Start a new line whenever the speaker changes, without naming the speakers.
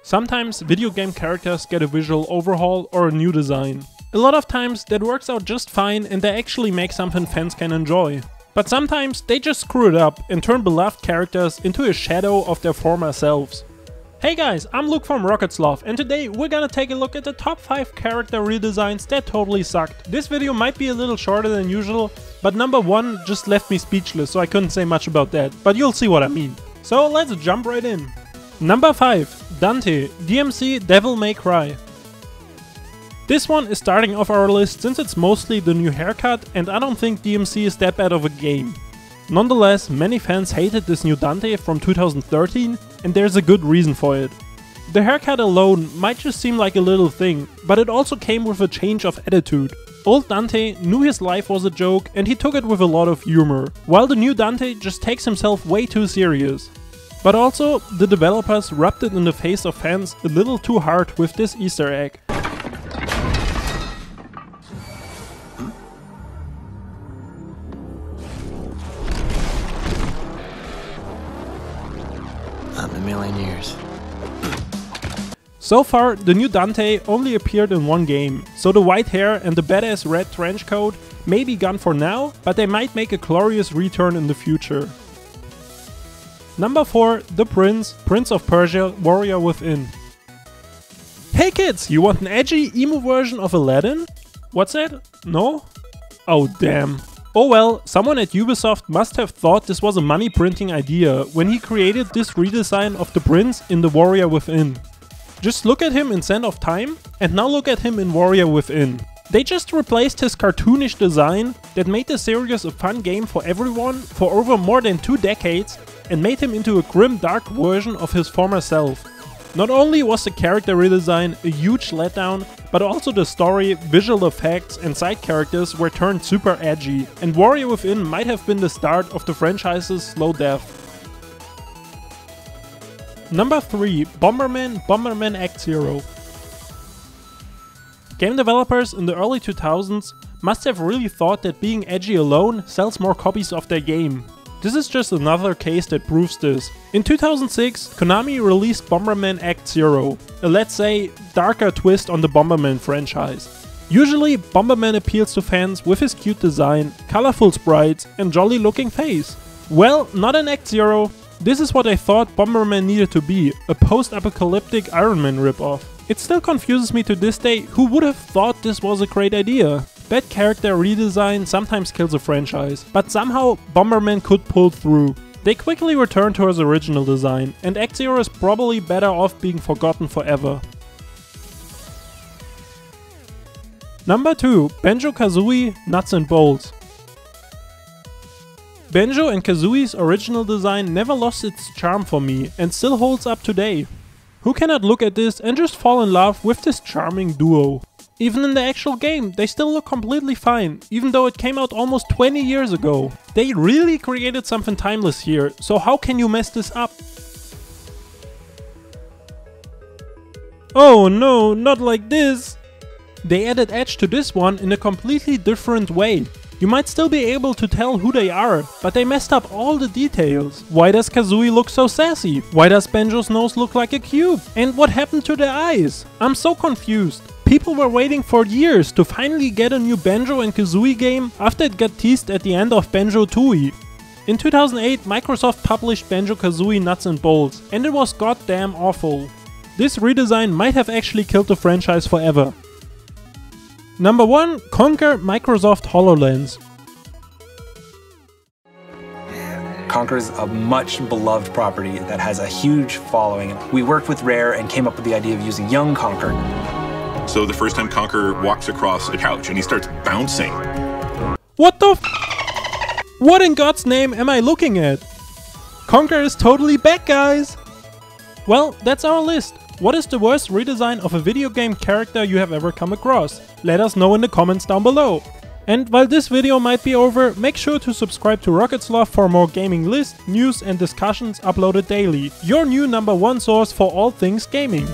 Sometimes video game characters get a visual overhaul or a new design. A lot of times that works out just fine and they actually make something fans can enjoy. But sometimes they just screw it up and turn beloved characters into a shadow of their former selves. Hey guys, I'm Luke from Rocket Sloth and today we're gonna take a look at the top 5 character redesigns that totally sucked. This video might be a little shorter than usual, but number 1 just left me speechless, so I couldn't say much about that, but you'll see what I mean. So let's jump right in. Number 5. Dante DMC Devil May Cry. This one is starting off our list since it's mostly the new haircut and I don't think DMC is that bad of a game. Nonetheless, many fans hated this new Dante from 2013 and there's a good reason for it. The haircut alone might just seem like a little thing, but it also came with a change of attitude. Old Dante knew his life was a joke and he took it with a lot of humor, while the new Dante just takes himself way too serious. But also, the developers rubbed it in the face of fans a little too hard with this Easter egg.
Not in a million years.
So far, the new Dante only appeared in one game, so the white hair and the badass red trench coat may be gone for now, but they might make a glorious return in the future. Number 4. The Prince of Persia, Warrior Within. Hey kids, you want an edgy emo version of Aladdin? What's that? No? Oh damn. Oh well, someone at Ubisoft must have thought this was a money printing idea when he created this redesign of the prince in The Warrior Within. Just look at him in Sand of Time and now look at him in Warrior Within. They just replaced his cartoonish design that made the series a fun game for everyone for over more than 2 decades and made him into a grim dark version of his former self. Not only was the character redesign a huge letdown, but also the story, visual effects and side characters were turned super edgy, and Warrior Within might have been the start of the franchise's slow death. Number 3. Bomberman Act Zero. Game developers in the early 2000s must have really thought that being edgy alone sells more copies of their game. This is just another case that proves this. In 2006, Konami released Bomberman Act Zero, a let's say darker twist on the Bomberman franchise. Usually, Bomberman appeals to fans with his cute design, colorful sprites and jolly looking face. Well, not in Act Zero. This is what I thought Bomberman needed to be, a post-apocalyptic Iron Man ripoff. It still confuses me to this day who would have thought this was a great idea. Bad character redesign sometimes kills a franchise, but somehow Bomberman could pull through. They quickly returned to his original design, and Act Zero is probably better off being forgotten forever. Number 2. Banjo Kazooie Nuts and Bolts. Banjo and Kazooie's original design never lost its charm for me and still holds up today. Who cannot look at this and just fall in love with this charming duo? Even in the actual game, they still look completely fine, even though it came out almost 20 years ago. They really created something timeless here, so how can you mess this up? Oh no, not like this! They added edge to this one in a completely different way. You might still be able to tell who they are, but they messed up all the details. Why does Kazooie look so sassy? Why does Banjo's nose look like a cube? And what happened to their eyes? I'm so confused. People were waiting for years to finally get a new Banjo and Kazooie game after it got teased at the end of Banjo Tooie. In 2008, Microsoft published Banjo Kazooie Nuts and Bolts, and it was goddamn awful. This redesign might have actually killed the franchise forever. Number 1. Conker Microsoft HoloLens.
Conker is a much beloved property that has a huge following. We worked with Rare and came up with the idea of using young Conker.
So the first time Conker walks across a couch and he starts bouncing.
What the f? What in God's name am I looking at? Conker is totally back, guys! Well, that's our list. What is the worst redesign of a video game character you have ever come across? Let us know in the comments down below. And while this video might be over, make sure to subscribe to Rocket Sloth for more gaming lists, news and discussions uploaded daily. Your new number 1 source for all things gaming.